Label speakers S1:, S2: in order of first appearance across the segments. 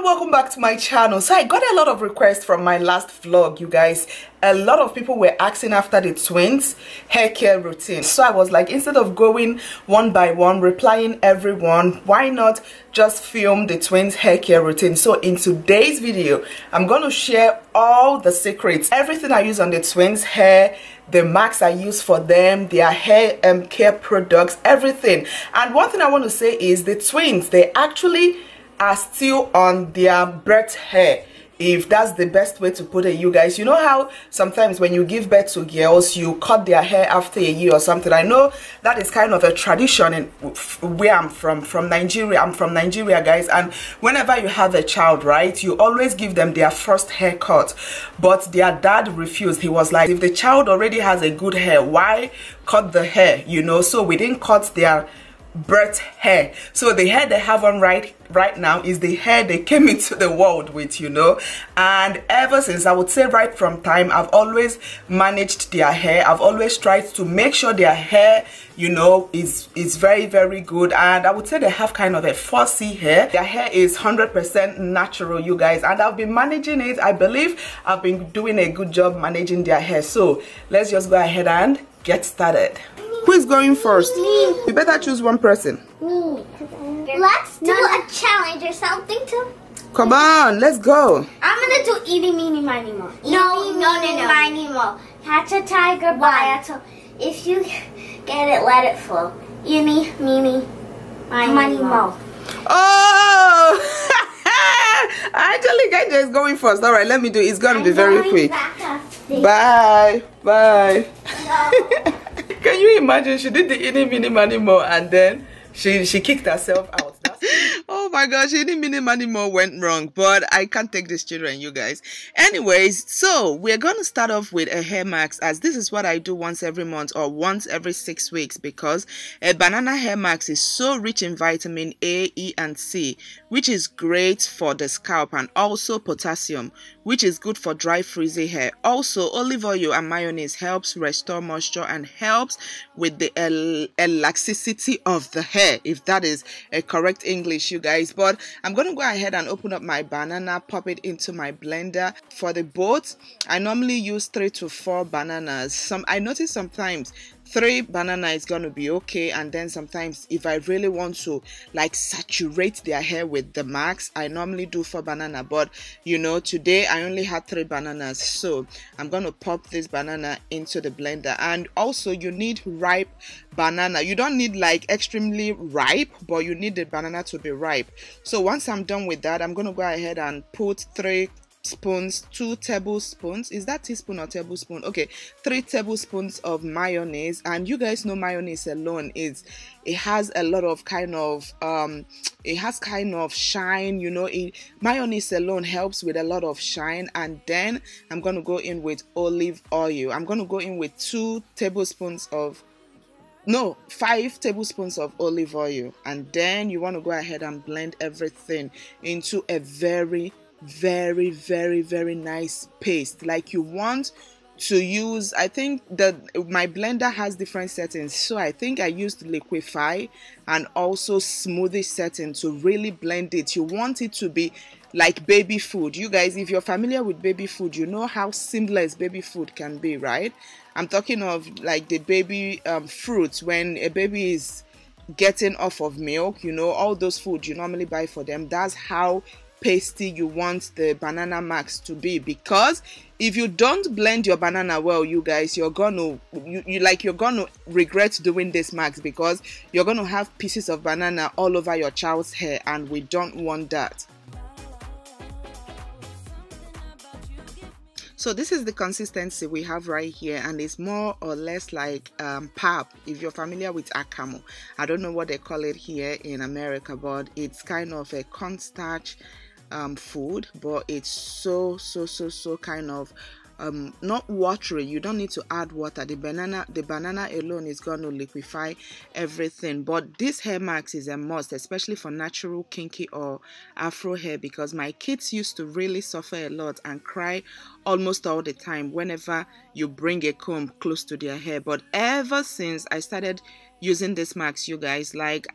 S1: everyone, welcome back to my channel. So I got a lot of requests from my last vlog, you guys. A lot of people were asking after the twins hair care routine. So I was like, instead of going one by one replying everyone, why not just film the twins hair care routine? So in today's video, I'm going to share all the secrets, everything I use on the twins hair, the masks I use for them, their hair care products, everything. And one thing I want to say is the twins, they actually are still on their birth hair, if that's the best way to put it, you guys. You know how sometimes when you give birth to girls, you cut their hair after a year or something. I know that is kind of a tradition in where I'm from Nigeria. I'm from Nigeria, guys, and whenever you have a child, right, you always give them their first haircut. But their dad refused. He was like, if the child already has a good hair, why cut the hair, you know? So we didn't cut their birth hair. So the hair they have on right now is the hair they came into the world with, you know. And ever since, I would say right from time, I've always managed their hair. I've always tried to make sure their hair, you know, is very, very good. And I would say they have kind of a fussy hair. Their hair is 100% natural, you guys, and I've been managing it. I believe I've been doing a good job managing their hair. So let's just go ahead and get started. Who is going first?
S2: Me.
S1: You better choose one person.
S2: Me. Let's do a challenge or something too.
S1: Come on, let's go.
S2: I'm gonna do eeny, meeny, miny, mo. No, miny, mo. Catch a tiger by a If you get it, let it flow. Eeny, meeny, miny, mo.
S1: Oh! Angelica is going first. All right, let me do it. It's gonna be very quick. Bye. Bye. No. Can you imagine? She did the eeny, meeny, miny, mo, and then she kicked herself out. Oh my gosh, eeny, meeny, miny, mo went wrong, but I can't take these children, you guys. Anyways, so we're going to start off with a hair mask, as this is what I do once every month or once every 6 weeks, because a banana hair mask is so rich in vitamin A, E, and C, which is great for the scalp, and also potassium, which is good for dry, frizzy hair. Also, olive oil and mayonnaise helps restore moisture and helps with the elasticity of the hair, if that is a correct English, you guys. But I'm going to go ahead and open up my banana, pop it into my blender. For the both, I normally use 3 to 4 bananas. I notice sometimes 3 banana is going to be okay, and then sometimes if I really want to like saturate their hair with the max, I normally do 4 banana. But you know, today I only had 3 bananas, so I'm going to pop this banana into the blender. And also, you need ripe banana. You don't need like extremely ripe, but you need the banana to be ripe. So once I'm done with that, I'm going to go ahead and put 3 spoons, 2 tablespoons, is that teaspoon or tablespoon? Okay, 3 tablespoons of mayonnaise. And you guys know mayonnaise alone it has a lot of kind of it has kind of shine, you know. Mayonnaise alone helps with a lot of shine. And then I'm going to go in with olive oil. I'm going to go in with 5 tablespoons of olive oil. And then you want to go ahead and blend everything into a very nice paste. Like you want to use, I think that my blender has different settings, so I think I used liquefy and also smoothie setting to really blend it. You want it to be like baby food. You guys, if you're familiar with baby food, you know how seamless baby food can be, right? I'm talking of like the baby fruits, when a baby is getting off of milk, you know, all those food you normally buy for them. That's how pasty you want the banana max to be, because if you don't blend your banana well, you guys, you're gonna regret doing this max, because you're gonna have pieces of banana all over your child's hair, and we don't want that. So this is the consistency we have right here, and it's more or less like pap. If you're familiar with akamo, I don't know what they call it here in America, but it's kind of a cornstarch food, but it's so kind of not watery. You don't need to add water. The banana alone is going to liquefy everything. But this hair mask is a must, especially for natural, kinky, or afro hair, because my kids used to really suffer a lot and cry almost all the time whenever you bring a comb close to their hair. But ever since I started using this mask, you guys, like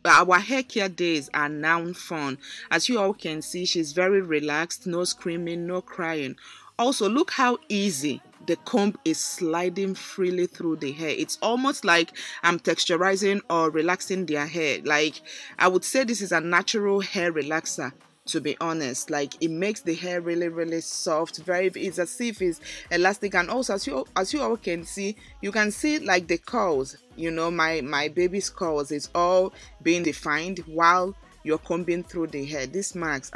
S1: our hair care days are now fun. As you all can see, she's very relaxed, no screaming, no crying. Also, look how easy the comb is sliding freely through the hair. It's almost like I'm texturizing or relaxing their hair. Like, I would say this is a natural hair relaxer, to be honest. Like, it makes the hair really soft. It's as if it's elastic. And also, as you all can see, you can see like the curls, you know, my baby's curls is all being defined while you're combing through the hair. This mask,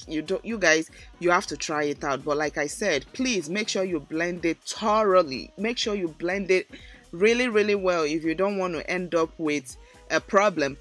S1: you guys, you have to try it out. But like I said, please make sure you blend it thoroughly. Make sure you blend it really well if you don't want to end up with a problem.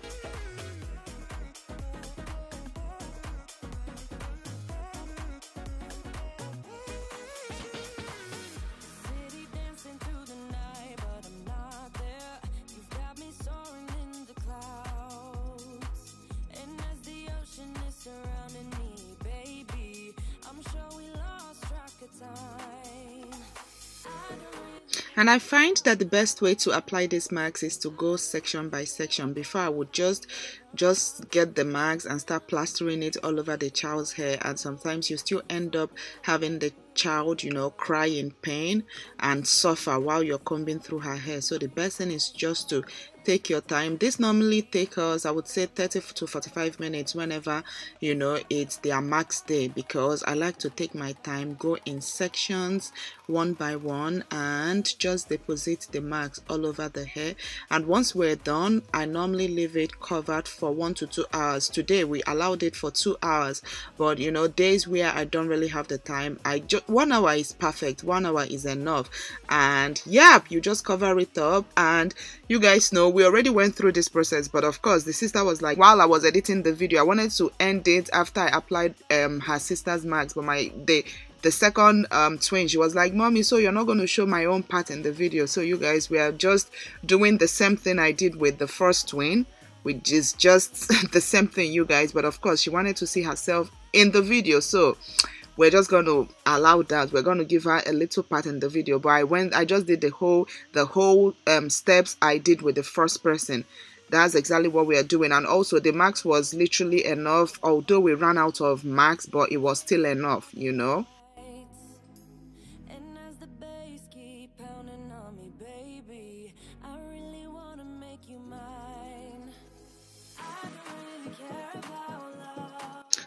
S1: And I find that the best way to apply this mask is to go section by section. Before, I would just get the mask and start plastering it all over the child's hair, and sometimes you still end up having the child, you know, cry in pain and suffer while you're combing through her hair. So the best thing is just to take your time. This normally takes us, I would say, 30 to 45 minutes whenever, you know, it's their max day, because I like to take my time, go in sections one by one, and just deposit the marks all over the hair. And once we're done, I normally leave it covered for 1 to 2 hours. Today we allowed it for 2 hours, but you know, days where I don't really have the time, 1 hour is perfect. 1 hour is enough. And yeah, you just cover it up. And you guys know we already went through this process, but of course the sister was like, while I was editing the video, I wanted to end it after I applied her sister's marks, but the second twin, she was like, Mommy, so you're not going to show my own part in the video? So you guys, we are just doing the same thing I did with the first twin, which is just the same thing, you guys. But of course she wanted to see herself in the video, so we're just going to allow that. We're going to give her a little part in the video. But I just did the whole steps I did with the first person. That's exactly what we are doing. And also the max was literally enough, although we ran out of max, but it was still enough, you know.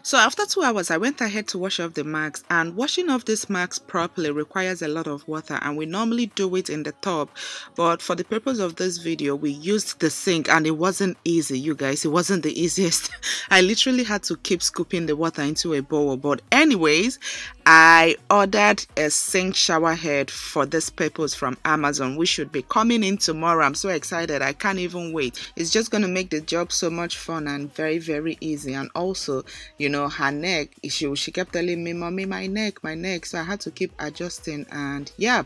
S1: So after 2 hours, I went ahead to wash off the marks, and washing off this marks properly requires a lot of water, and we normally do it in the tub, but for the purpose of this video we used the sink, and it wasn't easy, you guys. It wasn't the easiest. I literally had to keep scooping the water into a bowl. But anyways, I ordered a sink shower head for this purpose from Amazon, which should be coming in tomorrow. I'm so excited, I can't even wait. It's just gonna make the job so much fun and very easy. And also, you know, her neck, she kept telling me, Mommy, my neck, so I had to keep adjusting. And yeah,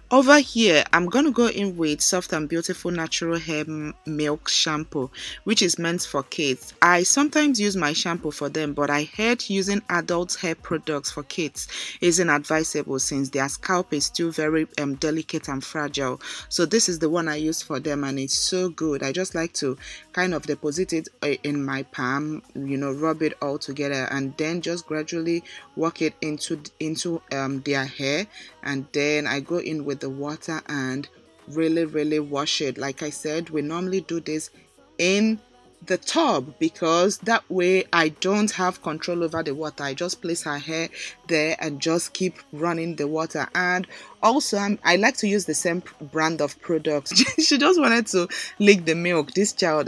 S1: over here I'm gonna go in with Soft and Beautiful Natural Hair Milk Shampoo, which is meant for kids. I sometimes use my shampoo for them, but I heard using adult hair products for kids isn't advisable since their scalp is still very delicate and fragile. So this is the one I use for them, and it's so good. I just like to kind of deposit it in my palm, you know, rub it all together, and then just gradually work it into their hair. And then I go in with the water and really wash it. Like I said, we normally do this in the tub because that way I don't have control over the water. I just place her hair there and just keep running the water. And also I like to use the same brand of products. She just wanted to lick the milk, this child.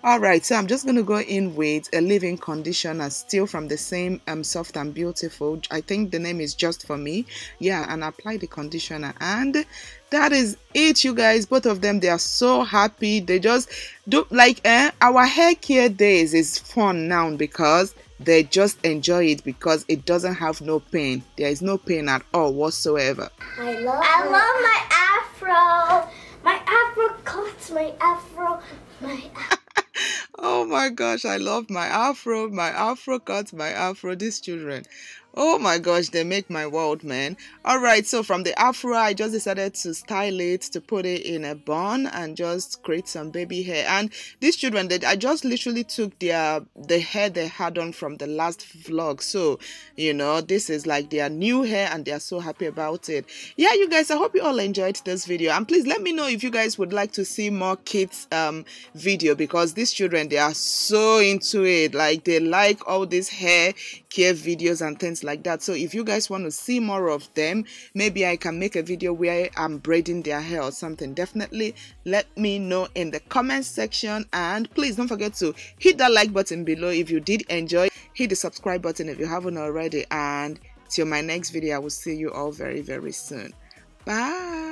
S1: Alright, so I'm just going to go in with a leave-in conditioner, still from the same Soft and Beautiful. I think the name is Just For Me. Yeah, and apply the conditioner, and that is it, you guys. Both of them, they are so happy. They just do like our hair care days is fun now because they just enjoy it, because it doesn't have no pain. There is no pain at all whatsoever.
S2: I love my afro. My afro cuts, my afro.
S1: Oh my gosh, I love my afro cuts, my afro, these children. Oh my gosh, they make my world, man. All right, so from the afro, I just decided to style it, to put it in a bun and just create some baby hair. And these children, I just literally took the hair they had on from the last vlog. So, you know, this is like their new hair and they are so happy about it. Yeah, you guys, I hope you all enjoyed this video. And please let me know if you guys would like to see more kids video, because these children, they are so into it. Like, they like all these hair care videos and things like that. So if you guys want to see more of them, maybe I can make a video where I'm braiding their hair or something. Definitely let me know in the comment section, and please don't forget to hit that like button below if you did enjoy. Hit the subscribe button if you haven't already, and till my next video, I will see you all very, very soon. Bye.